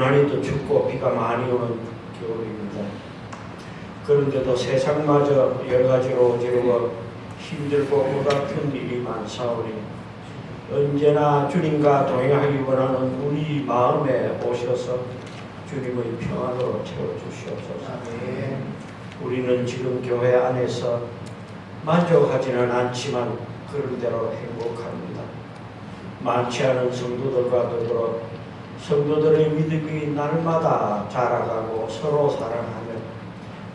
유난히도 춥고 비가 많이 오는 겨울입니다. 그런데도 세상마저 여러 가지로 어지러워 힘들고 고달픈 일이 많사오니 언제나 주님과 동행하기 원하는 우리 마음에 오셔서 주님의 평안으로 채워주시옵소서. 우리는 지금 교회 안에서 만족하지는 않지만 그런대로 행복합니다. 많지 않은 성도들과 더불어 성도들의 믿음이 날마다 자라가고 서로 사랑하며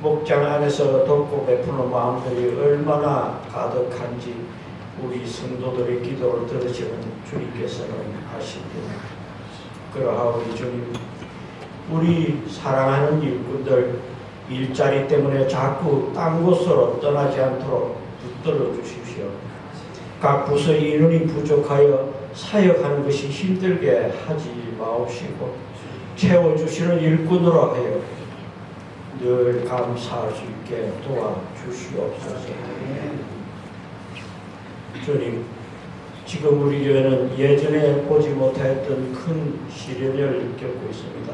목장 안에서 돕고 베푸는 마음들이 얼마나 가득한지 우리 성도들의 기도를 들으시는 주님께서는 아십니다. 그러하오니 주님, 우리 사랑하는 일꾼들 일자리 때문에 자꾸 딴 곳으로 떠나지 않도록 붙들어 주십시오. 각 부서의 인원이 부족하여 사역하는 것이 힘들게 하지 마옵시고 채워주시는 일꾼으로 하여 늘 감사할 수 있게 도와주시옵소서. 주님, 지금 우리 교회는 예전에 보지 못했던 큰 시련을 겪고 있습니다.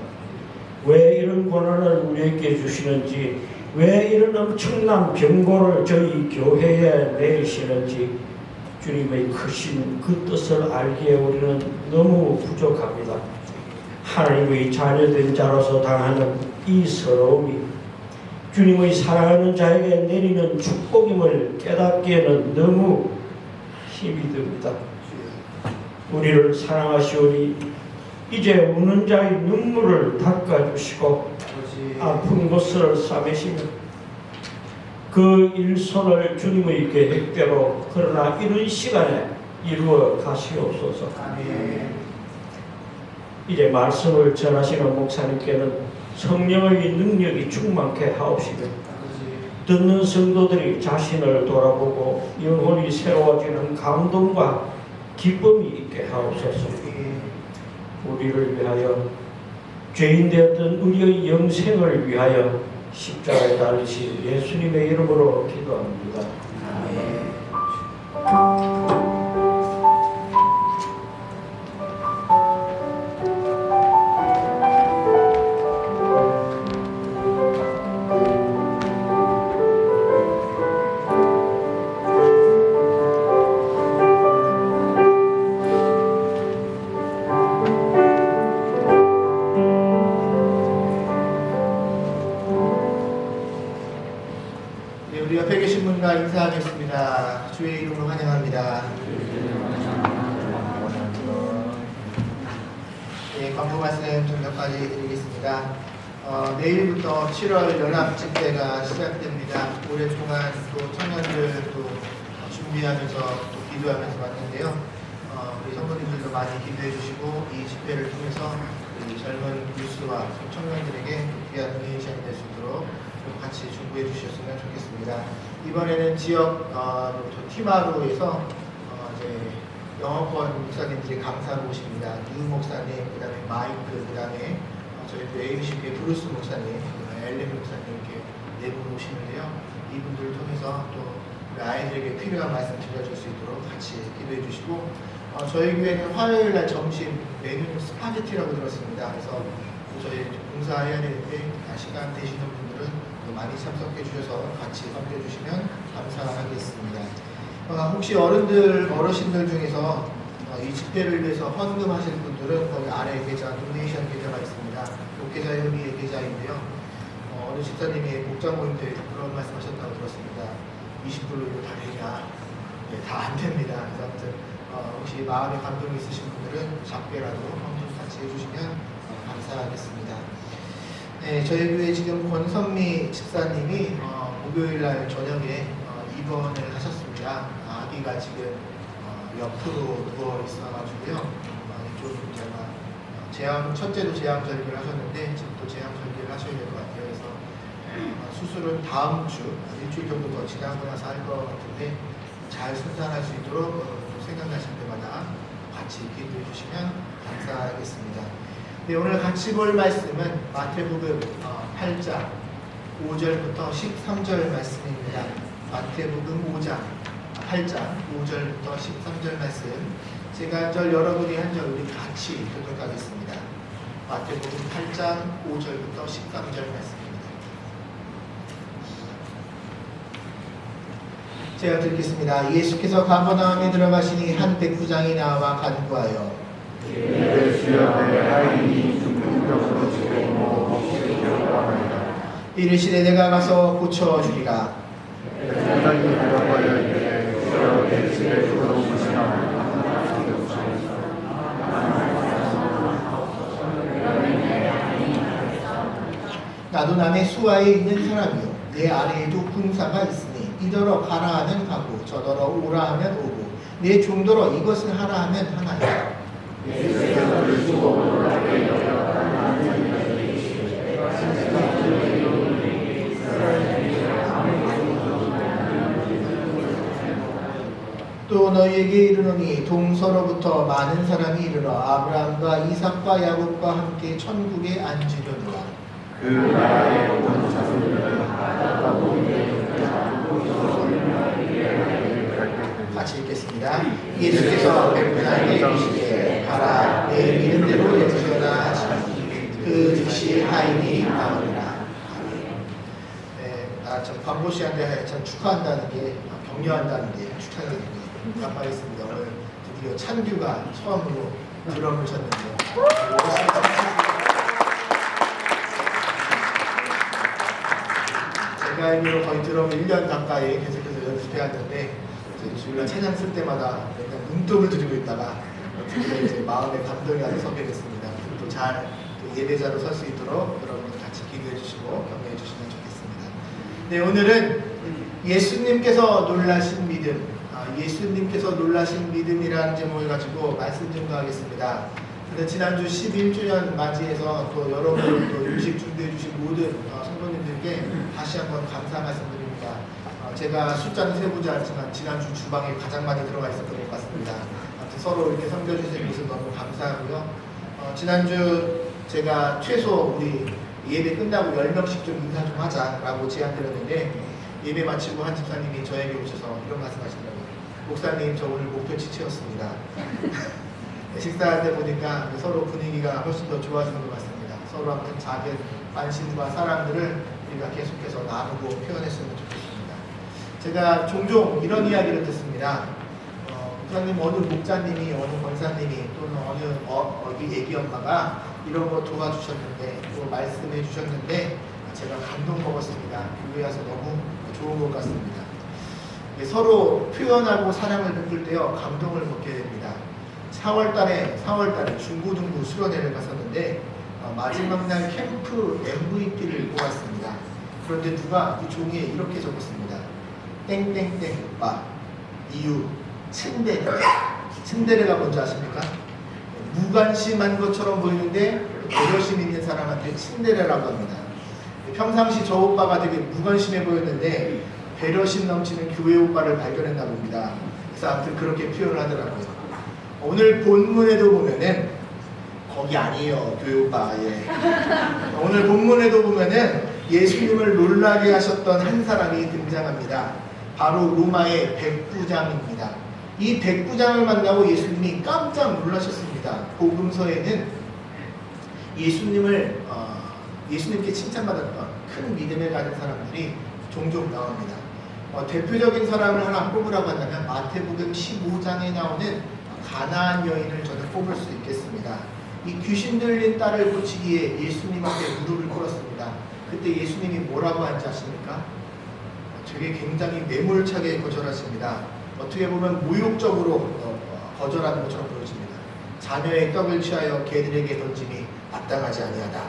왜 이런 고난을 우리에게 주시는지, 왜 이런 엄청난 병고를 저희 교회에 내리시는지 주님의 크신 그 뜻을 알기에 우리는 너무 부족합니다. 하나님의 자녀된 자로서 당하는 이 서러움이 주님의 사랑하는 자에게 내리는 축복임을 깨닫기에는 너무 힘이 듭니다. 우리를 사랑하시오니 이제 우는 자의 눈물을 닦아주시고 아픈 곳을 싸매시며 그 일손을 주님의 계획대로 그러나 이른 시간에 이루어 가시옵소서. 이제 말씀을 전하시는 목사님께는 성령의 능력이 충만케 하옵시며 듣는 성도들이 자신을 돌아보고 영혼이 새로워지는 감동과 기쁨이 있게 하옵소서. 우리를 위하여 죄인 되었던 우리의 영생을 위하여 십자가에 달리신 예수님의 이름으로 기도합니다. 아멘. 우리 옆에 계신 분과 인사하겠습니다. 주의 이름으로 환영합니다. 네, 광고 말씀 좀 몇 가지 드리겠습니다. 내일부터 7월 연합집회가 시작됩니다. 오랫동안 또 청년들 또 준비하면서 또 기도하면서 왔는데요. 우리 성도님들도 많이 기도해 주시고 이 집회를 통해서 우리 젊은 유스와 청년들에게 귀한 은혜의 시간이 될 수 있도록 같이 중보해 주셨으면 좋겠습니다. 이번에는 지역 티마루에서 이제 영어권 목사님들이 강사로 오십니다. 유 목사님, 그 다음에 마이크, 그 다음에 저희 AMCP의 브루스 목사님, 엘렌 목사님 이렇게 네 분 오시는데요. 이분들을 통해서 또 우리 아이들에게 필요한 말씀 들려줄 수 있도록 같이 기도해 주시고 저희 교회는 화요일 날 점심 메뉴는 스파게티라고 들었습니다. 그래서 저희 봉사해야 되는데 시간 되시는 분들은 많이 참석해 주셔서 같이 섬겨주시면 감사하겠습니다. 혹시 어르신들 중에서 이 집회를 위해서 헌금하실 분들은 거기 아래 계좌, 도네이션 계좌가 있습니다. 이 계좌 여기의 계좌인데요. 어느 집사님이 목장 모임 때 그런 말씀하셨다고 들었습니다. 20불로 이거 다 되냐? 네, 다 안 됩니다. 그래서 아무튼 혹시 마음에 감동이 있으신 분들은 작게라도 헌금 같이 해주시면 감사하겠습니다. 네, 저희 교회 지금 권선미 집사님이 목요일날 저녁에 입원을 하셨습니다. 아기가 지금 옆으로 누워 있어가지고요. 많이 좀 제가 첫째도 제왕절개를 하셨는데 지금 또 제왕절개를 하셔야 될 것 같아요. 그래서 수술은 다음 주 일주일 정도 더 지나고 나서 할 것 같은데 잘 순산할 수 있도록 생각나실 때마다 같이 기도해 주시면 감사하겠습니다. 네, 오늘 같이 볼 말씀은 마태복음 8장 5절부터 13절 말씀입니다. 마태복음 8장 5절부터 13절 말씀 제가 한 절 여러분이 한 절 우리 같이 교독하겠습니다. 마태복음 8장 5절부터 13절 말씀입니다. 제가 듣겠습니다. 예수께서 가버나움에 들어가시니 한 백부장이 나와 간구하여 이르시되 내가 가서 고쳐주리라. 나도 남의 수하에 있는 사람이요 내 아래에도 군사가 있으니 이더러 가라 하면 가고 저더러 오라 하면 오고 내 종더러 이것을 하라 하면 하나이다. 또 너희에게 이르노니 동서로부터 많은 사람이 이르러 아브라함과 이삭과 야곱과 함께 천국에 앉으려니와 그 나라의 온 자손들은 같이 읽겠습니다. 예수께서 백부장에게 이르시되 가라 내 믿음대로 여주려나 하시니 그 즉시 하인이 나오리라. 네, 참 광고시한테 참 축하한다는 게 격려한다는 게 축하하는 게 깜빡했습니다. 오늘 드디어 찬규가 처음으로 드럼을 쳤는데요. 제가 알기로 거의 드럼 1년 가까이 계속해서 연습해왔는데 주일날 찬양 쓸 때마다 그냥 눈독을 들이고 있다가 어떻게 이제 마음의 감동이 아주 서게 됐습니다. 또 잘 예배자로 설 수 있도록 여러분 같이 기도해 주시고 격려해 주시면 좋겠습니다. 네, 오늘은 예수님께서 놀라신 믿음, 예수님께서 놀라신 믿음이라는 제목을 가지고 말씀 증거하겠습니다. 지난주 11주년 맞이해서 또 여러분 또 음식 준비해 주신 모든 성도님들께 다시 한번 감사 말씀드립니다. 제가 숫자는 세보지 않지만 지난주 주방에 가장 많이 들어가 있었던 것 같습니다. 서로 이렇게 섬겨주신 모습 너무 감사하고요. 지난주 제가 최소 우리 예배 끝나고 10명씩 좀 인사 좀 하자라고 제안드렸는데 예배 마치고 한 집사님이 저에게 오셔서 이런 말씀하시더라고요. 목사님 저 오늘 목표치 채웠습니다. 식사할 때 보니까 서로 분위기가 훨씬 더 좋아지는 것 같습니다. 서로 한번 작은 관심과 사랑들을 우리가 계속해서 나누고 표현했으면 좋겠습니다. 제가 종종 이런 이야기를 듣습니다. 목사님 어느 목자님이 어느 권사님이 또는 어디 애기 엄마가 이런 거 도와주셨는데 또 말씀해 주셨는데 제가 감동 먹었습니다. 교회 와서 너무 좋은 것 같습니다. 서로 표현하고 사랑을 베풀 때요 감동을 먹게 됩니다. 4월달에 중고등부 수련회를 갔었는데 마지막 날 캠프 MVP를 뽑았습니다. 그런데 누가 이 종이에 이렇게 적었습니다. 땡땡땡 오빠 이유 츤데레가 뭔지 아십니까? 무관심한 것처럼 보이는데 배려심 있는 사람한테 츤데레라고 합니다. 평상시 저 오빠가 되게 무관심해 보였는데 배려심 넘치는 교회 오빠를 발견했나 봅니다. 그래서 아무튼 그렇게 표현을 하더라고요. 오늘 본문에도 보면은 거기 아니에요 교회 오빠. 오늘 본문에도 보면은 예수님을 놀라게 하셨던 한 사람이 등장합니다. 바로 로마의 백부장입니다. 이 백부장을 만나고 예수님이 깜짝 놀라셨습니다. 복음서에는 예수님께 칭찬받았던 큰 믿음을 가진 사람들이 종종 나옵니다. 대표적인 사람을 하나 뽑으라고 한다면 마태복음 15장에 나오는 가나안 여인을 저는 뽑을 수 있겠습니다. 이 귀신 들린 딸을 고치기에 예수님 앞에 무릎을 꿇었습니다. 그때 예수님이 뭐라고 하는지 아십니까? 되게 굉장히 매몰차게 거절하십니다. 어떻게 보면 모욕적으로 거절하는 것처럼 보여집니다. 자녀의 떡을 취하여 개들에게 던짐이 마땅하지 아니하다.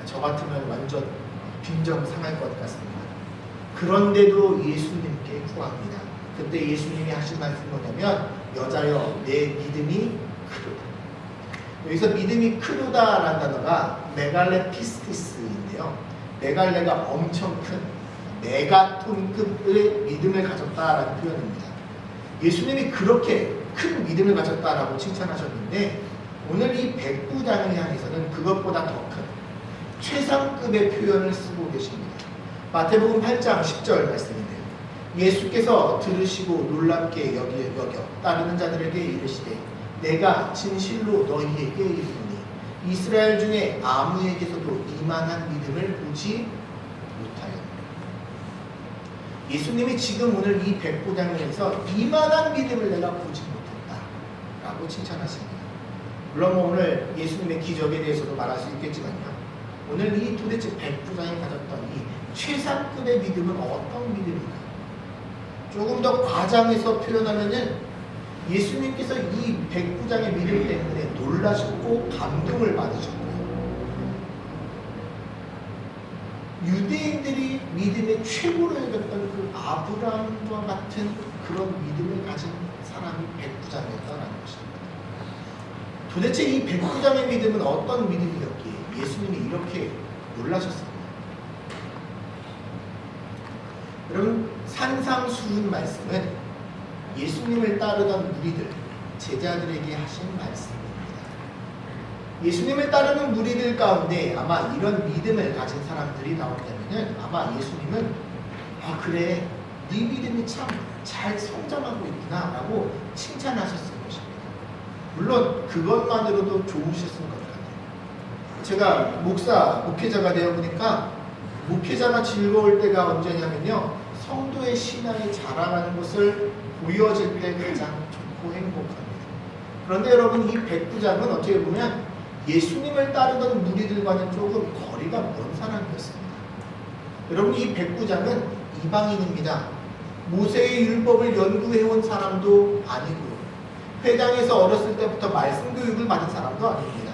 저 같으면 완전 빈정 상할 것 같습니다. 그런데도 예수님께 구합니다. 그때 예수님이 하신 말씀이 뭐냐면 여자여 내 믿음이 크도다. 여기서 믿음이 크도다라는 단어가 메갈레피스티스인데요. 메갈레가 엄청 큰 메가톤급의 믿음을 가졌다라는 표현입니다. 예수님이 그렇게 큰 믿음을 가졌다라고 칭찬하셨는데 오늘 이 백부장을 향해서는 그것보다 더 큰 최상급의 표현을 쓰고 계십니다. 마태복음 8장 10절 말씀인데요. 예수께서 들으시고 놀랍게 여겨 따르는 자들에게 이르시되 내가 진실로 너희에게 이르노니 이스라엘 중에 아무에게서도 이만한 믿음을 보지 못하였다. 예수님이 지금 오늘 이 백부장면에서 이만한 믿음을 내가 보지 못했다 라고 칭찬하십니다. 물론 오늘 예수님의 기적에 대해서도 말할 수 있겠지만요, 오늘 이 도대체 백부장이 가졌던 이 최상급의 믿음은 어떤 믿음인가? 조금 더 과장해서 표현하면은 예수님께서 이 백부장의 믿음 때문에 놀라셨고 감동을 받으셨고요, 유대인들이 믿음의 최고로 여겼던 그 아브라함과 같은 그런 믿음을 가진 사람이 백부장이었다는 것입니다. 도대체 이 백부장의 믿음은 어떤 믿음이었기에 예수님이 이렇게 놀라셨습니다. 여러분, 산상수훈 말씀은 예수님을 따르던 무리들, 제자들에게 하신 말씀입니다. 예수님을 따르는 무리들 가운데 아마 이런 믿음을 가진 사람들이 나온다면 아마 예수님은 그래, 네 믿음이 참 잘 성장하고 있구나 라고 칭찬하셨을 것입니다. 물론 그것만으로도 좋으셨을 것 같아요. 제가 목회자가 되어 보니까 목회자가 즐거울 때가 언제냐면요, 성도의 신앙이 자라가는 것을 보여질 때 가장 좋고 행복합니다. 그런데 여러분, 이 백부장은 어떻게 보면 예수님을 따르던 무리들과는 조금 거리가 먼 사람이었습니다. 여러분, 이 백부장은 이방인입니다. 모세의 율법을 연구해온 사람도 아니고요, 회당에서 어렸을 때부터 말씀 교육을 받은 사람도 아닙니다.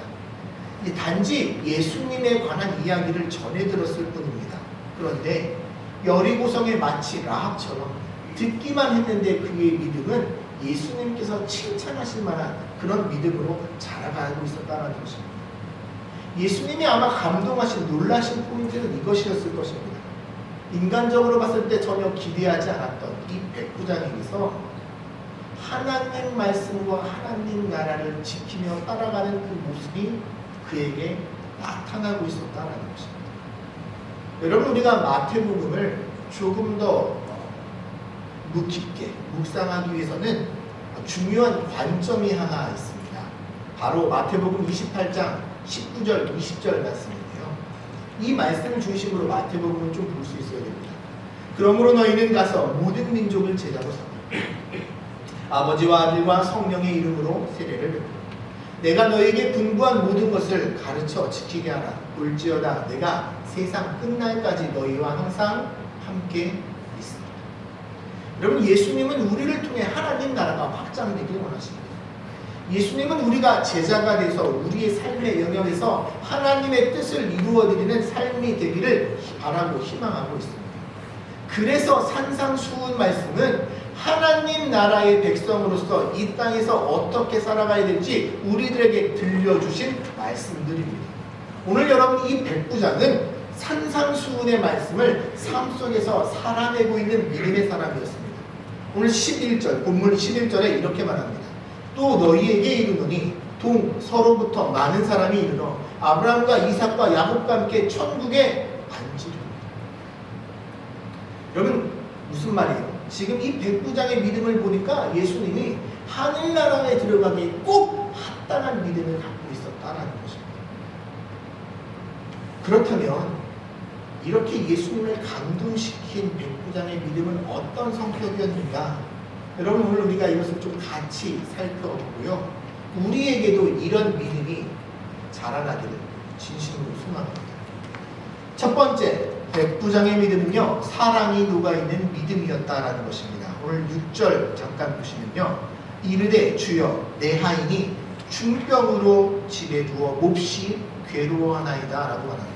단지 예수님에 관한 이야기를 전해 들었을 뿐입니다. 그런데 여리고성의 마치 라합처럼 듣기만 했는데 그의 믿음은 예수님께서 칭찬하실 만한 그런 믿음으로 자라가고 있었다는 것입니다. 예수님이 아마 감동하신, 놀라신 포인트는 이것이었을 것입니다. 인간적으로 봤을 때 전혀 기대하지 않았던 이 백부장에게서 하나님 말씀과 하나님 나라를 지키며 따라가는 그 모습이 그에게 나타나고 있었다는 것입니다. 여러분, 우리가 마태복음을 조금 더 깊게 묵상하기 위해서는 중요한 관점이 하나 있습니다. 바로 마태복음 28장 19절 20절 말씀인데요, 이 말씀을 중심으로 마태복음을 좀 볼 수 있어야 됩니다. 그러므로 너희는 가서 모든 민족을 제자로 삼아 아버지와 아들과 성령의 이름으로 세례를 베푸고 내가 너에게 분부한 모든 것을 가르쳐 지키게 하라. 볼지어다 내가 세상 끝날까지 너희와 항상 함께 있습니다. 여러분, 예수님은 우리를 통해 하나님 나라가 확장되길 원하십니다. 예수님은 우리가 제자가 돼서 우리의 삶의 영역에서 하나님의 뜻을 이루어드리는 삶이 되기를 바라고 희망하고 있습니다. 그래서 산상수훈 말씀은 하나님 나라의 백성으로서 이 땅에서 어떻게 살아가야 될지 우리들에게 들려주신 말씀들입니다. 오늘 여러분, 이 백부장은 산상수훈의 말씀을 삶 속에서 살아내고 있는 믿음의 사람이었습니다. 오늘 11절, 본문 11절에 이렇게 말합니다. 또 너희에게 이르노니 동서로부터 많은 사람이 이르러 아브라함과 이삭과 야곱과 함께 천국에 앉으리라. 여러분, 무슨 말이에요? 지금 이 백부장의 믿음을 보니까 예수님이 하늘나라에 들어가기에 꼭 합당한 믿음을 갖고 있었다는 것입니다. 그렇다면 이렇게 예수님을 감동시킨 백부장의 믿음은 어떤 성격이었는가? 여러분, 오늘 우리가 이것을 좀 같이 살펴보고요, 우리에게도 이런 믿음이 자라나기를 진심으로 소망합니다. 첫 번째, 백부장의 믿음은요, 사랑이 녹아있는 믿음이었다라는 것입니다. 오늘 6절 잠깐 보시면요, 이르되 주여 내 하인이 중병으로 집에 누워 몹시 괴로워하나이다 라고 말합니다.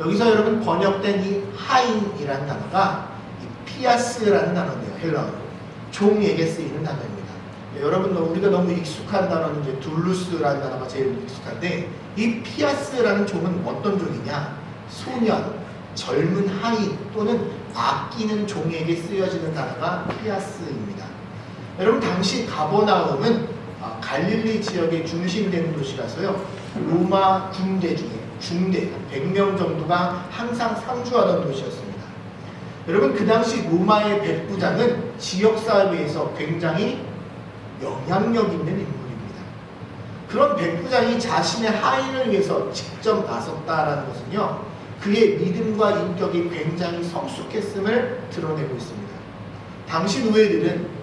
여기서 여러분 번역된 이 하인이라는 단어가 이 피아스라는 단어인데요, 헬라어로 종에게 쓰이는 단어입니다. 여러분, 우리가 너무 익숙한 단어는 이제 둘루스라는 단어가 제일 익숙한데, 이 피아스라는 종은 어떤 종이냐? 소년, 젊은 하인 또는 아끼는 종에게 쓰여지는 단어가 피아스입니다. 여러분, 당시 가버나움은 갈릴리 지역의 중심되는 도시라서요, 로마 군대 중에 중대 100명 정도가 항상 상주하던 도시였습니다. 여러분, 그 당시 로마의 백부장은 지역사회에서 굉장히 영향력 있는 인물입니다. 그런 백부장이 자신의 하인을 위해서 직접 나섰다라는 것은요, 그의 믿음과 인격이 굉장히 성숙했음을 드러내고 있습니다. 당시 노예들은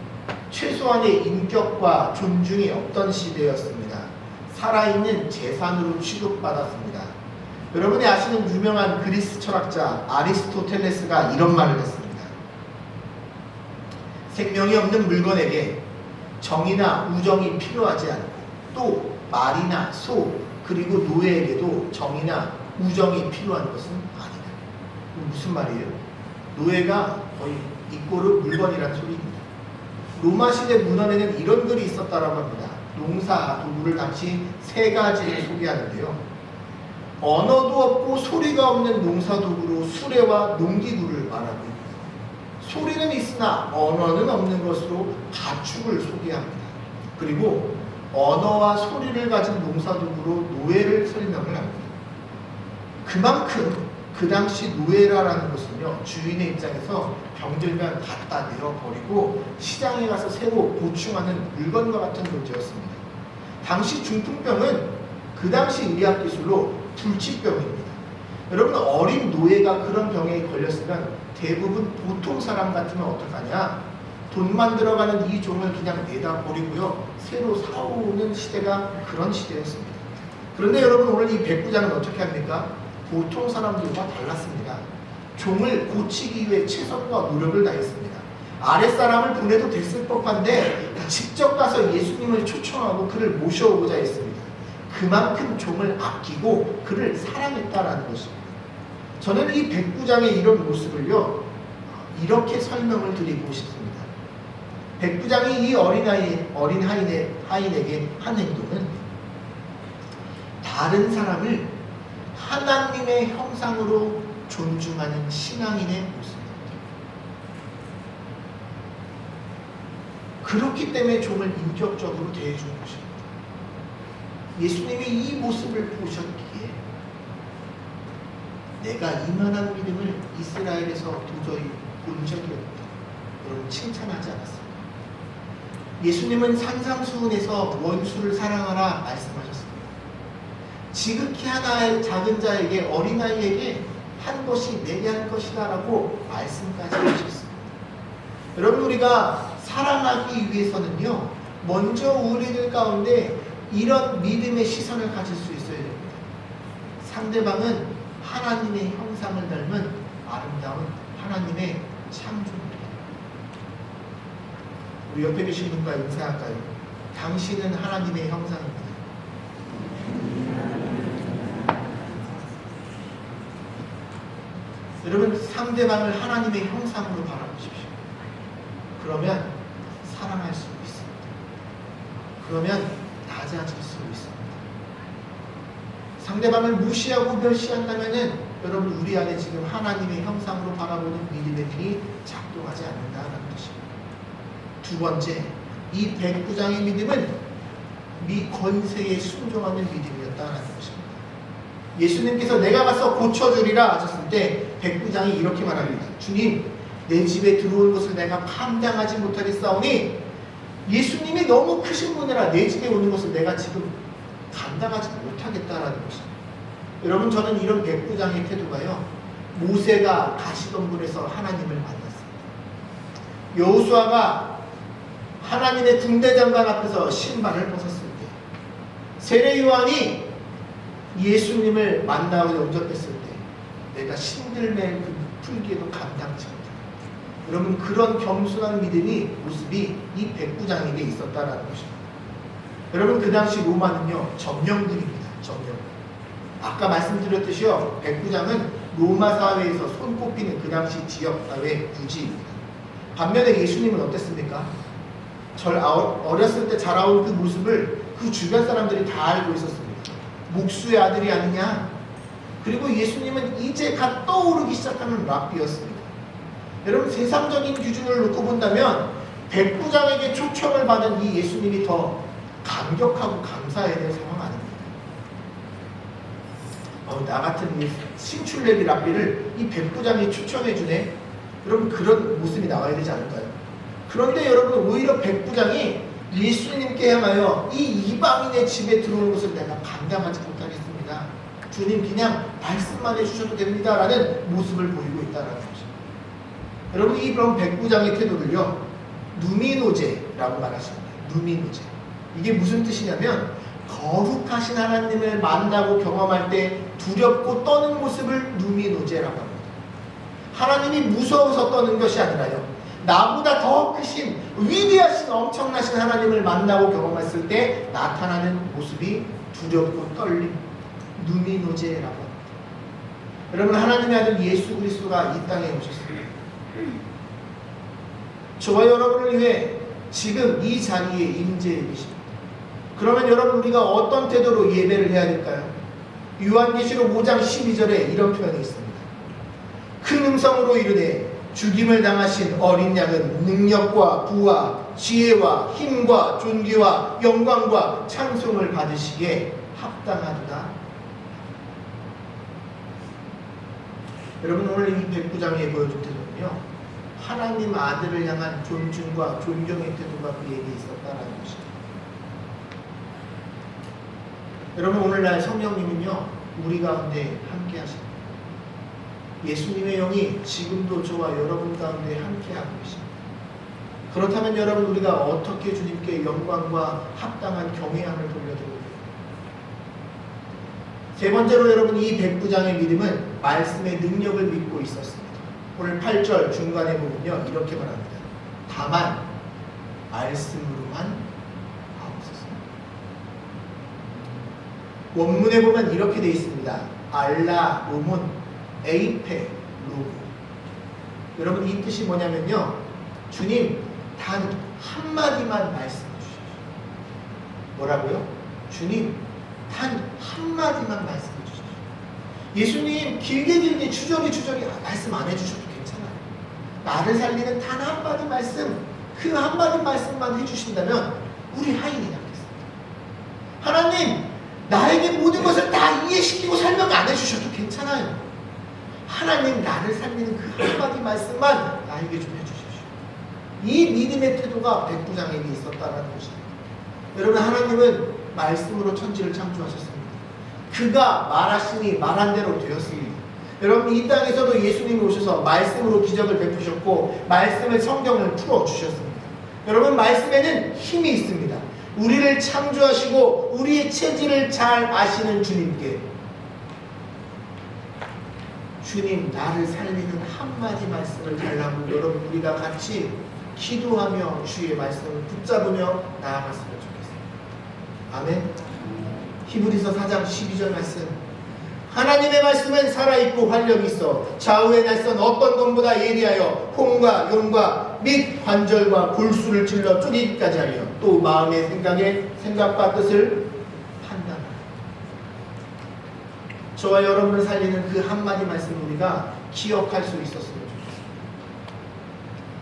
최소한의 인격과 존중이 없던 시대였습니다. 살아있는 재산으로 취급받았습니다. 여러분이 아시는 유명한 그리스 철학자 아리스토텔레스가 이런 말을 했습니다. 생명이 없는 물건에게 정의나 우정이 필요하지 않고, 또 말이나 소 그리고 노예에게도 정의나 우정이 필요한 것은 아니다. 무슨 말이에요? 노예가 거의 이꼬르 물건이란 소리입니다. 로마 시대 문헌에는 이런 글이 있었다라고 합니다. 농사 도구를 당시 세 가지를 소개하는데요. 언어도 없고 소리가 없는 농사 도구로 수레와 농기구를 말하고 있고, 소리는 있으나 언어는 없는 것으로 가축을 소개합니다. 그리고 언어와 소리를 가진 농사 도구로 노예를 설명을 합니다. 그만큼 그 당시 노예라는 것은요, 주인의 입장에서 병들면 갖다 내어버리고 시장에 가서 새로 보충하는 물건과 같은 존재였습니다. 당시 중풍병은 그 당시 의학 기술로 불치병입니다. 여러분, 어린 노예가 그런 병에 걸렸으면 대부분 보통 사람 같으면 어떡하냐? 돈만 들어가는 이 종을 그냥 내다 버리고요, 새로 사오는 시대가 그런 시대였습니다. 그런데 여러분, 오늘 이 백부장은 어떻게 합니까? 보통 사람들과 달랐습니다. 종을 고치기 위해 최선과 노력을 다했습니다. 아랫사람을 보내도 됐을 법한데 직접 가서 예수님을 초청하고 그를 모셔오고자 했습니다. 그만큼 종을 아끼고 그를 사랑했다라는 것입니다. 저는 이 백부장의 이런 모습을요, 이렇게 설명을 드리고 싶습니다. 백부장이 이 어린 하인에게 한 행동은 다른 사람을 하나님의 형상으로 존중하는 신앙인의 모습입니다. 그렇기 때문에 종을 인격적으로 대해주는 것입니다. 예수님이 이 모습을 보셨기에 내가 이만한 믿음을 이스라엘에서 도저히 본 적이 없다, 여러분 칭찬하지 않았습니다. 예수님은 산상수훈에서 원수를 사랑하라 말씀하셨습니다. 지극히 하나의 작은 자에게, 어린아이에게 한 것이 내게 한 것이다 라고 말씀까지 하셨습니다. 여러분, 우리가 사랑하기 위해서는요, 먼저 우리들 가운데 이런 믿음의 시선을 가질 수 있어야 됩니다. 상대방은 하나님의 형상을 닮은 아름다운 하나님의 창조물이에요. 우리 옆에 계신 분과 인사할까요? 당신은 하나님의 형상입니다. 여러분, 상대방을 하나님의 형상으로 바라보십시오. 그러면 사랑할 수 있습니다. 그러면 낮아질 수 있습니다. 상대방을 무시하고 멸시한다면은 여러분, 우리 안에 지금 하나님의 형상으로 바라보는 믿음의 힘이 작동하지 않는다는 것입니다. 두 번째, 이 백부장의 믿음은 권세에 순종하는 믿음이었다는 것입니다. 예수님께서 내가 가서 고쳐주리라 하셨을 때 백부장이 이렇게 말합니다. 주님, 내 집에 들어온 것을 내가 감당하지 못하겠사오니 예수님이 너무 크신 분이라 내 집에 오는 것을 내가 지금 감당하지 못하겠다라는 것입니다. 여러분, 저는 이런 백부장의 태도가요, 모세가 가시덤불에서 하나님을 만났습니다. 여호수아가 하나님의 군대장관 앞에서 신발을 벗었을 때, 세례 요한이 예수님을 만나고 영접했을 때 내가 신들맨 그 풀기에도 감당치 못합니다. 여러분, 그런 겸손한 믿음이 모습이 이 백부장에게 있었다라는 것입니다. 여러분, 그 당시 로마는요, 점령군입니다. 점령군. 아까 말씀드렸듯이요, 백부장은 로마 사회에서 손꼽히는 그 당시 지역사회 유지입니다. 반면에 예수님은 어땠습니까? 어렸을 때 자라온 그 모습을 그 주변 사람들이 다 알고 있었습니다. 목수의 아들이 아니냐. 그리고 예수님은 이제 갓 떠오르기 시작하는 랍비였습니다. 여러분, 세상적인 기준을 놓고 본다면 백부장에게 초청을 받은 이 예수님이 더 감격하고 감사해야 될 상황 아닙니까? 나 같은 이 신출레비 랍비를 이 백부장이 초청해주네. 여러분, 그런 모습이 나와야 되지 않을까요? 그런데 여러분, 오히려 백부장이 예수님께 향하여 이 이방인의 집에 들어오는 것을 내가 감당하지 못하겠습니다. 주님 그냥 말씀만 해주셔도 됩니다 라는 모습을 보이고 있다는 것입니다. 여러분 이 그런 백부장의 태도를요 누미노제라고 말하십니다. 누미노제. 이게 무슨 뜻이냐면 거룩하신 하나님을 만나고 경험할 때 두렵고 떠는 모습을 누미노제라고 합니다. 하나님이 무서워서 떠는 것이 아니라요, 나보다 더 크신 위대하신 엄청나신 하나님을 만나고 경험했을 때 나타나는 모습이 두렵고 떨림, 누미노제라고 합니다. 여러분 하나님의 아들 예수 그리스도가 이 땅에 오셨습니다. 저와 여러분을 위해 지금 이 자리에 임재해 계십니다. 그러면 여러분 우리가 어떤 태도로 예배를 해야 될까요? 요한계시록 5장 12절에 이런 표현이 있습니다. 큰 음성으로 이르되 죽임을 당하신 어린 양은 능력과 부와 지혜와 힘과 존귀와 영광과 찬송을 받으시기에 합당하도다. 여러분 오늘 이 백부장에 보여준 태도는요, 하나님 아들을 향한 존중과 존경의 태도가 그에게 있었다라는 것입니다. 여러분 오늘날 성령님은요 우리 가운데 함께 하십니다. 예수님의 영이 지금도 저와 여러분 가운데 함께하고 계십니다. 그렇다면 여러분 우리가 어떻게 주님께 영광과 합당한 경외함을 돌려드리고 있습니까? 세 번째로 여러분 이 백부장의 믿음은 말씀의 능력을 믿고 있었습니다. 오늘 8절 중간에 보면요 이렇게 말합니다. 다만 말씀으로만 하옵소서. 원문에 보면 이렇게 되어 있습니다. 알라 오문 에이페 로고. 여러분 이 뜻이 뭐냐면요, 주님 단 한마디만 말씀해 주십시오. 뭐라고요? 주님 단 한마디만 말씀해 주십시오. 예수님 길게 주저리 말씀 안 해주셔도 괜찮아요. 나를 살리는 단 한마디 말씀, 그 한마디 말씀만 해주신다면 우리 하인이 낫겠습니다. 하나님 나에게 모든 것을 다 이해시키고 설명 안 해주셔도 괜찮아요. 하나님 나를 살리는 그 한마디 말씀만 나에게 좀 해주십시오. 이 믿음의 태도가 백부장에게 있었다는 것입니다. 여러분 하나님은 말씀으로 천지를 창조하셨습니다. 그가 말하시니 말한 대로 되었습니다. 여러분 이 땅에서도 예수님이 오셔서 말씀으로 기적을 베푸셨고 말씀의 성경을 풀어주셨습니다. 여러분 말씀에는 힘이 있습니다. 우리를 창조하시고 우리의 체질을 잘 아시는 주님께 주님 나를 살리는 한마디 말씀을 달라고 여러분 우리가 같이 기도하며 주의 말씀을 붙잡으며 나아갔으면 좋겠습니다. 아멘. 히브리서 4장 12절 말씀. 하나님의 말씀은 살아있고 활력이 있어 좌우의 날선 어떤 검보다 예리하여 혼과 용과 및 관절과 골수를 찔러 쪼개기까지 하며 또 마음의 생각과 뜻을 판단하라. 저와 여러분을 살리는 그 한마디 말씀을 우리가 기억할 수 있었으면 좋겠습니다.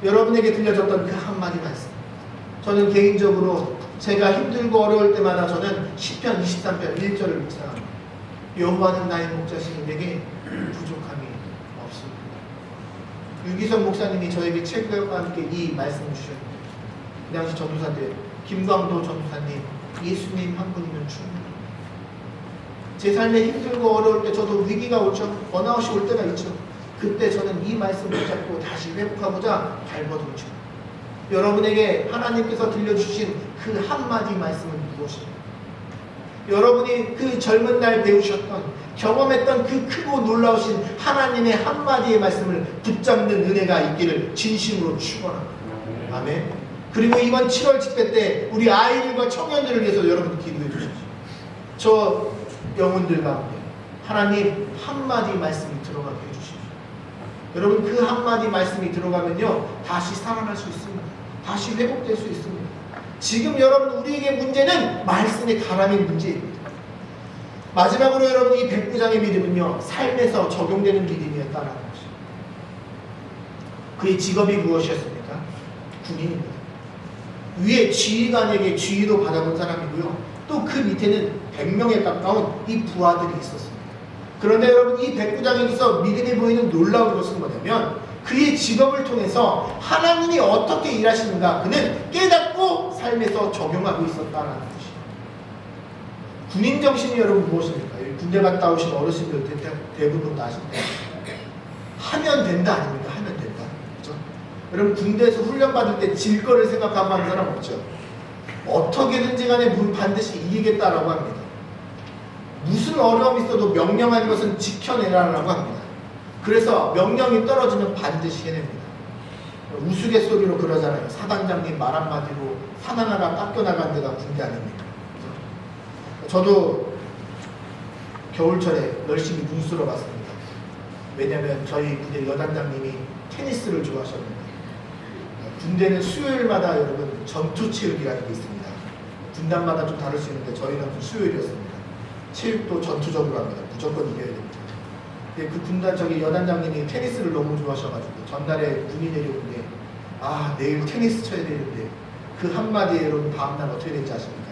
여러분에게 들려졌던 그 한마디 말씀, 저는 개인적으로 제가 힘들고 어려울 때마다 저는 시편 23편 1절을 묵상합니다. 여호와는 나의 목자시니 내게 부족함이 없습니다. 유기성 목사님이 저에게 책과 함께 이 말씀을 주셨습니다. 그 당시 전도사 때 김광도 전도사님, 예수님 한 분이면 충분합니다. 제 삶에 힘들고 어려울 때 저도 위기가 오죠. 번아웃이 올 때가 있죠. 그때 저는 이 말씀을 붙잡고 다시 회복하고자 발버둥쳐. 여러분에게 하나님께서 들려주신 그 한마디 말씀은 무엇입니까? 여러분이 그 젊은 날 배우셨던 경험했던 그 크고 놀라우신 하나님의 한마디의 말씀을 붙잡는 은혜가 있기를 진심으로 축원합니다. 아멘. 그리고 이번 7월 집회 때 우리 아이들과 청년들을 위해서 여러분 기도해 주십시오. 저 영혼들 가운데 하나님 한마디 말씀이 들어가게 해주십시오. 여러분 그 한마디 말씀이 들어가면요 다시 살아날 수 있습니다. 다시 회복될 수 있습니다. 지금 여러분 우리에게 문제는 말씀의 가람의 문제입니다. 마지막으로 여러분 이 백부장의 믿음은요 삶에서 적용되는 믿음이었다는 것입니다. 그의 직업이 무엇이었습니까? 군인입니다. 위에 지휘관에게 지휘도 받아본 사람이고요, 또 그 밑에는 100명에 가까운 이 부하들이 있었습니다. 그런데 여러분 이 백부장에게서 믿음이 보이는 놀라운 것은 뭐냐면 그의 직업을 통해서 하나님이 어떻게 일하시는가 그는 깨닫고 삶에서 적용하고 있었다는 것이에요. 군인 정신이 여러분 무엇입니까? 군대 갔다 오신 어르신들 대부분 다 아신다. 하면 된다 아닙니까? 하면 된다. 그렇죠? 여러분 군대에서 훈련 받을 때 질 거를 생각하고 하는 사람 없죠? 어떻게든지 간에 반드시 이기겠다라고 합니다. 무슨 어려움이 있어도 명령한 것은 지켜내라라고 합니다. 그래서 명령이 떨어지면 반드시 해냅니다. 우스갯소리로 그러잖아요. 사단장님 말 한마디로 산 하나가 깎여나간 데가 군대 아닙니까? 저도 겨울철에 열심히 눈쓰러 갔습니다. 왜냐하면 저희 부대 여단장님이 테니스를 좋아하셨는데 군대는 수요일마다 여러분 전투체육이라는 게 있습니다. 군단마다 좀 다를 수 있는데 저희는 수요일이었습니다. 체육도 전투적으로 합니다. 무조건 이겨야 됩니다. 근데 그 군단 저기 여단장님이 테니스를 너무 좋아하셔가지고 전날에 군이 내려오는데 내일 테니스 쳐야 되는데 그 한마디에 여러분 다음날 어떻게 될지 아십니까?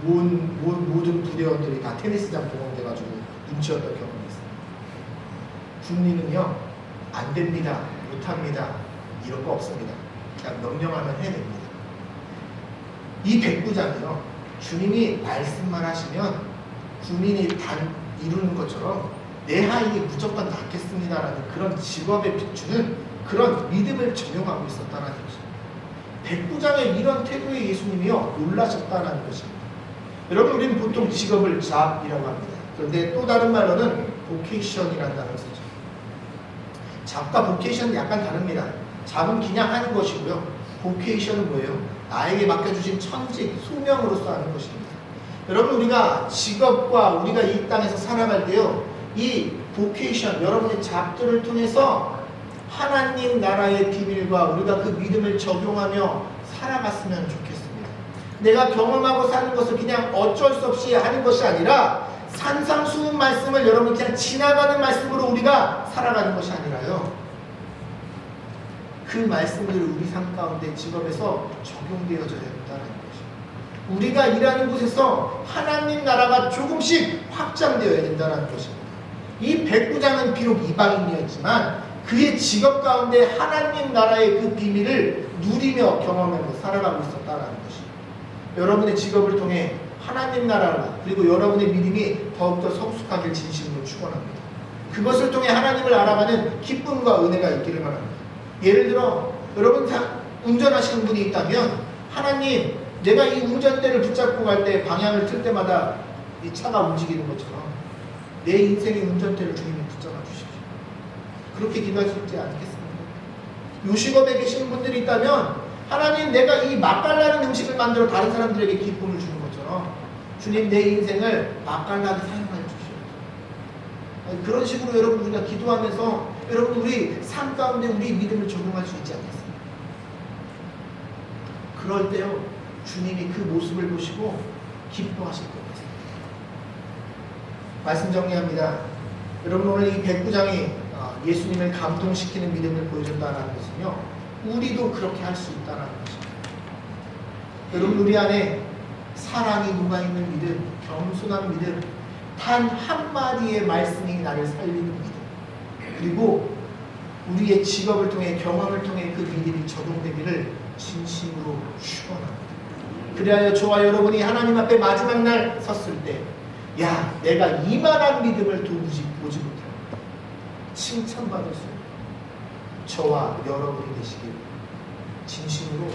모든 부대원들이 다 테니스장 동원돼가지고 눈치였던 경험이 있습니다. 군인은요 안 됩니다, 못합니다 이런 거 없습니다. 그냥 명령하면 해냅니다. 이 백부장이요 주님이 말씀만 하시면 군인이 단 이루는 것처럼 내 하인이 무조건 낫겠습니다라는 그런 직업에 비추는 그런 믿음을 적용하고 있었다는 것입니다. 백부장의 이런 태도에 예수님이요 놀라셨다는 것입니다. 여러분 우리는 보통 직업을 잡이라고 합니다. 그런데 또 다른 말로는 보케이션이라는 단어를 쓰죠. 잡과 보케이션은 약간 다릅니다. 잡은 그냥 하는 것이고요. 보케이션은 뭐예요? 나에게 맡겨주신 천직, 소명으로서 하는 것입니다. 여러분 우리가 직업과 우리가 이 땅에서 살아갈 때요. 이 보케이션, 여러분의 잡들을 통해서 하나님 나라의 비밀과 우리가 그 믿음을 적용하며 살아갔으면 좋겠습니다. 내가 경험하고 사는 것을 그냥 어쩔 수 없이 하는 것이 아니라 산상수훈 말씀을 여러분 그냥 지나가는 말씀으로 우리가 살아가는 것이 아니라요. 그 말씀들이 우리 삶 가운데 직업에서 적용되어져야 한다는 것입니다. 우리가 일하는 곳에서 하나님 나라가 조금씩 확장되어야 된다는 것입니다. 이 백부장은 비록 이방인이었지만 그의 직업 가운데 하나님 나라의 그 비밀을 누리며 경험하며 살아가고 있었다는 것입니다. 여러분의 직업을 통해 하나님 나라가 그리고 여러분의 믿음이 더욱더 성숙하길 진심으로 축원합니다. 그것을 통해 하나님을 알아가는 기쁨과 은혜가 있기를 바랍니다. 예를 들어 여러분 운전하시는 분이 있다면 하나님 내가 이 운전대를 붙잡고 갈 때 방향을 틀 때마다 이 차가 움직이는 것처럼 내 인생의 운전대를 주님이 붙잡아 주십시오. 그렇게 기도하시지 않겠습니까? 요식업에 계시는 분들이 있다면 하나님 내가 이 맛깔나는 음식을 만들어 다른 사람들에게 기쁨을 주는 것처럼 주님 내 인생을 맛깔나게 사용하여 주십시오. 그런 식으로 여러분 우리가 기도하면서 여러분 우리 삶 가운데 우리 믿음을 적용할 수 있지 않겠습니까? 그럴 때요 주님이 그 모습을 보시고 기뻐하실 겁니다. 말씀 정리합니다. 여러분 오늘 이 백부장이 예수님을 감동시키는 믿음을 보여준다는 것은요 우리도 그렇게 할 수 있다는 것입니다. 여러분 우리 안에 사랑이 녹아있는 믿음, 겸손한 믿음, 단 한마디의 말씀이 나를 살리는 믿음, 그리고 우리의 직업을 통해 경험을 통해 그 믿음이 적용되기를 진심으로 축원합니다. 그리하여 저와 여러분이 하나님 앞에 마지막 날 섰을 때 야 내가 이만한 믿음을 도무지 보지 못합니다. 칭찬받을 수 있는 저와 여러분이 되시길 진심으로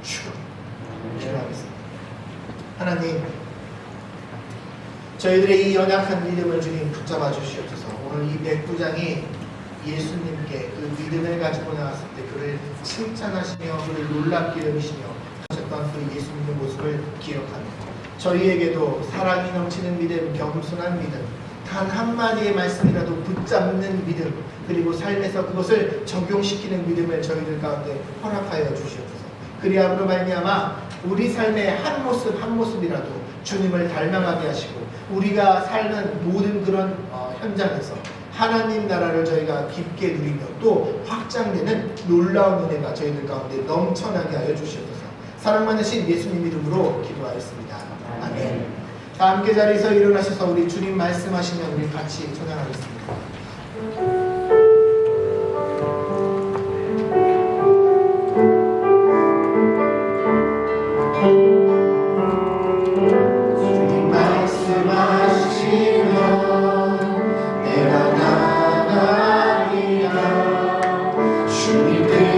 축원하겠습니다. 하나님 저희들의 이 연약한 믿음을 주님 붙잡아 주시옵소서. 오늘 이 백부장이 예수님께 그 믿음을 가지고 나왔을 때 그를 칭찬하시며 그를 놀랍게 여기시며 하셨던 그 예수님의 모습을 기억합니다. 저희에게도 사랑이 넘치는 믿음, 겸손한 믿음, 단 한마디의 말씀이라도 붙잡는 믿음, 그리고 삶에서 그것을 적용시키는 믿음을 저희들 가운데 허락하여 주시옵소서. 그리함으로 말미암아 우리 삶의 한 모습 한 모습이라도 주님을 닮아가게 하시고 우리가 사는 모든 그런 현장에서 하나님 나라를 저희가 깊게 누리며 또 확장되는 놀라운 은혜가 저희들 가운데 넘쳐나게 하여 주시옵소서. 사랑 많으신 예수님 이름으로 기도하였습니다. 아멘. 다 함께 자리에서 일어나셔서 우리 주님 말씀하시면 우리 같이 찬양하겠습니다.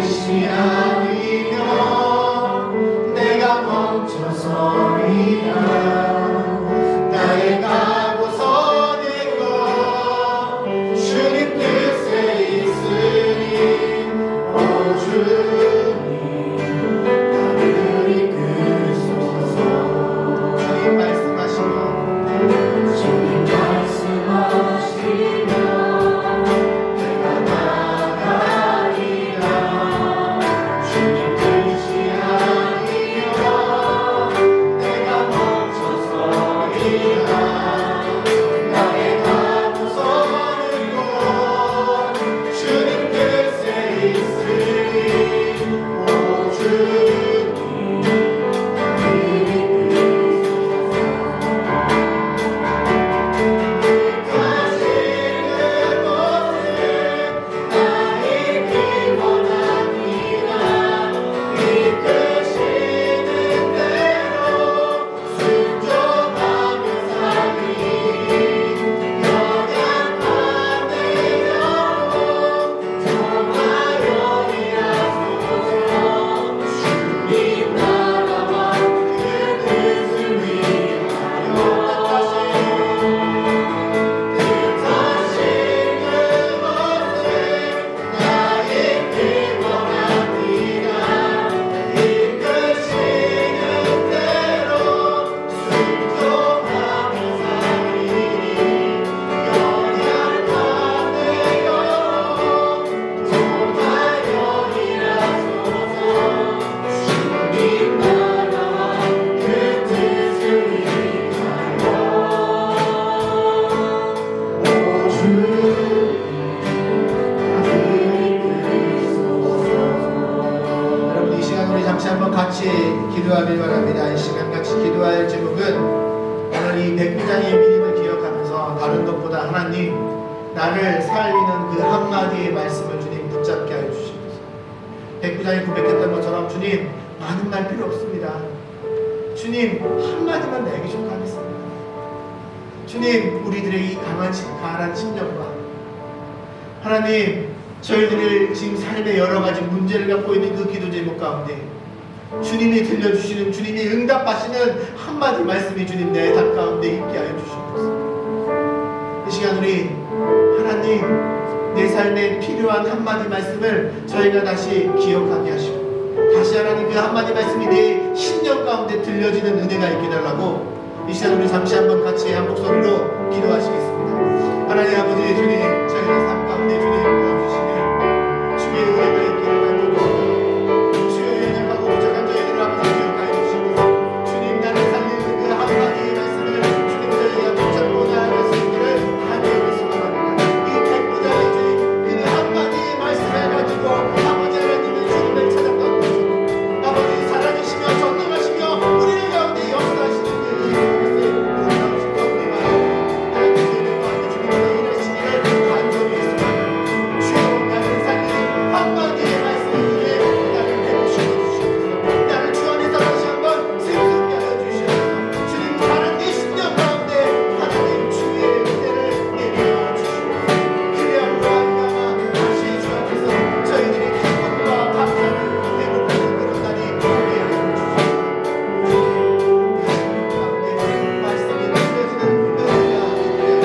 뜻이 아니면 내가 멈춰서리라. 나의 가고 서는 것 주님 뜻에 있으니 오 주님 나를 이끄소서. 주님 말씀하시면 내가 나가리라. 주님 뜻이 아니면 내가 멈춰서리라. 나의 가고 서는 곳 주님 뜻에 있으니 오 주님 나를 이끄소서. 여러분 이 시간 우리 잠시 한번 같이 기도하길 바랍니다. 이 시간 같이 기도할 제목은 오늘 이 백부장의 믿음을 기억하면서 다른 것보다 하나님 나를 살리는 그 한마디의 말씀을 주님 붙잡게 하여 주시옵소서. 백부장이 고백했던 것처럼 주님 많은 말 필요 없습니다. 주님 한마디만 내게 좀 하겠습니다. 주님 우리들의 이 강한 심령과 하나님 저희들이 지금 삶의 여러 가지 문제를 갖고 있는 그 기도 제목 가운데 주님이 들려주시는 주님이 응답하시는 한마디 말씀이 주님 내 답 가운데 있게 하여 주시옵소서. 이 시간 우리 하나님 내 삶에 필요한 한마디 말씀을 저희가 다시 기억하게 하시고 다시 하나님 그 한마디 말씀이 내 심령 가운데 들려지는 은혜가 있게 달라고 이 시간 우리 잠시 한번 같이 한 목소리로 기도하시겠습니다. 하나님 아버지 주님 저희의 삶 가운데 주님 부어주시는 주의 은혜가 있기를 바라고 주의 연약하고 부족한 저희들을 아버지 기억하여 주시고 주님 나를 살리는 그 한마디 말씀을 주님 저희가 붙잡고 나아갈 수 있기를 하나님의 소망합니다. 이 백부장의 주님 그 한마디 말씀을 가지고 아버지 하나님의 주님을 찾았던 것이고 아버지 살아계시며 전능하시며 우리를 가운데 역사하시는 그 예수님의 놀라우신 가운데만 나의 주님을 가운데 주님께서 일하시기를 간절히 소망합니다. 주여 나를 살리는 한마디의 말씀을 위해 나를 회복시켜주시옵소서. 나를 주 안에서 다시 한번 세우게 하여 주시옵소서. 주님 다른 내 심령 가운데 하나님 주의 은혜를 내려 주시옵소서. 그리함으로 말미암아 다시 주 앞에서 저희들의 기쁨과 감사를 회복하는 그런 날이 되게 하여 주시옵소서. 가운데 말씀이 들려지는 은혜가 있게 하여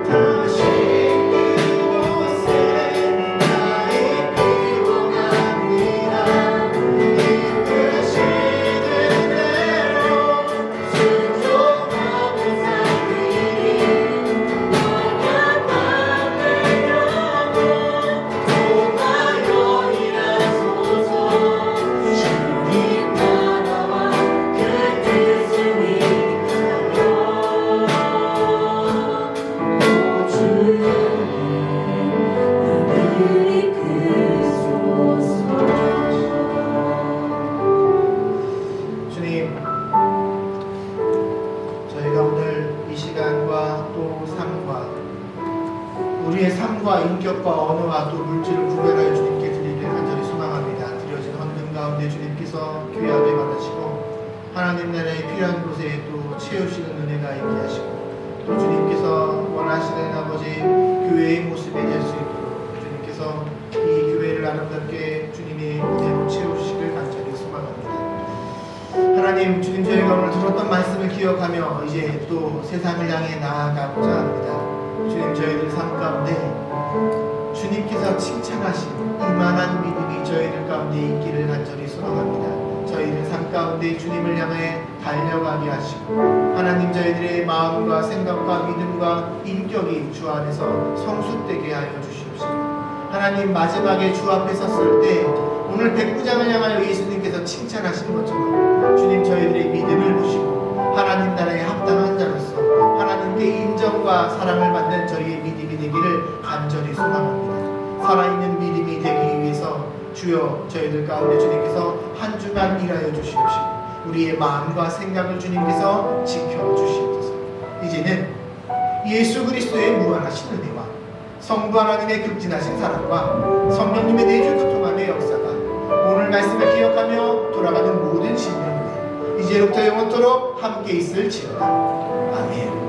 다시 그곳에 나의 기원합니다. 이끄시는 대로 순종하며 살리리. 연약한 내 영혼 통하여 일하소서. 주님 나라와 그 뜻을 위하여 오 주님 나를 이끄소서. 주님 저희가 오늘 이 시간과 또 삶과 우리의 삶과 인격과 언어와 또 물질을 구별하여 주님께 드리기를 간절히 소망합니다. 드려진 헌금 가운데 주님께서 귀하게 받으시고 하나님 나라의 필요한 곳에 또 채우시는 은혜가 있게 하시고 또 주님께서 원하시는 아버지 교회의 모습이 될 수 있도록 주님께서 이 교회를 아름답게 주님의 은혜로 채우시길 간절히 소망합니다. 하나님, 주님 저희가 오늘 들었던 말씀을 기억하며 이제 또 세상을 향해 나아가고자 합니다. 주님, 저희들 삶 가운데 주님께서 칭찬하신 이만한 믿음이 저희들 가운데 있기를 간절히 소망합니다. 저희들 삶 가운데 주님을 향해 달려가게 하시고 하나님, 저희들의 마음과 생각과 믿음과 인격이 주 안에서 성숙되게 하여 주시옵시고 하나님, 마지막에 주 앞에 섰을 때 오늘 백부장을 향하여 예수님께서 칭찬하신 것처럼 주님, 저희들의 믿음을 보시고 하나님 나라에 합당한 자로서 하나님께 인정과 사랑을 받는 저희의 믿음이 되기를 간절히 소망합니다. 살아있는 믿음이 되기 위해서 주여 저희들 가운데 주님께서 한 주간 일하여 주시옵시고 우리의 마음과 생각을 주님께서 지켜주시옵소서. 이제는 예수 그리스도의 무한하신 은혜와 성부 하나님의 극진하신 사랑과 성령님의 내주 교통함의 역사가 오늘 말씀을 기억하며 돌아가는 모든 신령에 이제부터 영원토록 함께 있을지어다. 아멘.